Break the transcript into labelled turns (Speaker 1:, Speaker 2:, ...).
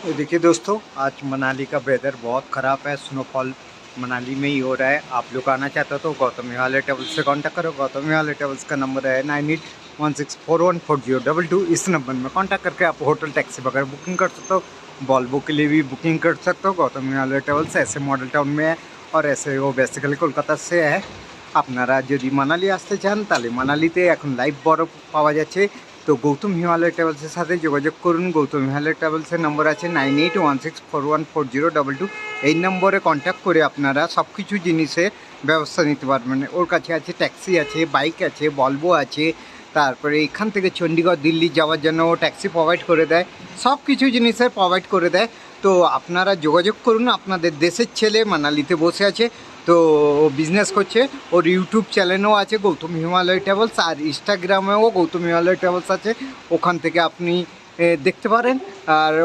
Speaker 1: तो देखिए दोस्तों, आज मनाली का वेदर बहुत ख़राब है। स्नोफॉल मनाली में ही हो रहा है। आप लोग आना चाहते हो तो गौतम विहार ट्रेवल्स से कांटेक्ट करो। गौतम विहार ट्रेवल्स का नंबर है 9816414022। इस नंबर में कांटेक्ट करके आप होटल टैक्सी वगैरह बुकिंग कर सकते हो। वॉल्वो के लिए भी बुकिंग कर सकते हो। गौतम विहार ट्रेवल्स ऐसे मॉडल टाउन में है और ऐसे वो बेसिकली कोलकाता से है। আপনারা যদি মানালি আসতে চান তাহলে মানালিতে এখন লাইভ বরফ পাওয়া যাচ্ছে। তো গৌতম হিমালয় ট্রাভেলসের সাথে যোগাযোগ করুন। গৌতম হিমালয় ট্রাভেলসের নম্বর আছে 9816414022। এই নম্বরে কন্ট্যাক্ট করে আপনারা সব কিছু জিনিসের ব্যবস্থা নিতে পারবেন। ওর কাছে আছে ট্যাক্সি আছে, বাইক আছে, ভলভো আছে। তারপরে এখান থেকে চণ্ডীগড় দিল্লি যাওয়ার জন্য ও ট্যাক্সি প্রোভাইড করে দেয়। সব কিছু জিনিসের প্রোভাইড করে দেয়। তো আপনারা যোগাযোগ করুন। আপনাদের দেশের ছেলে মানালিতে বসে আছে, তো ও বিজনেস করছে। ওর ইউটিউব চ্যানেলও আছে গৌতম হিমালয় ট্রাভেলস, আর ইনস্টাগ্রামেও গৌতম হিমালয় ট্রাভেলস আছে। ওখান থেকে আপনি দেখতে পারেন। আর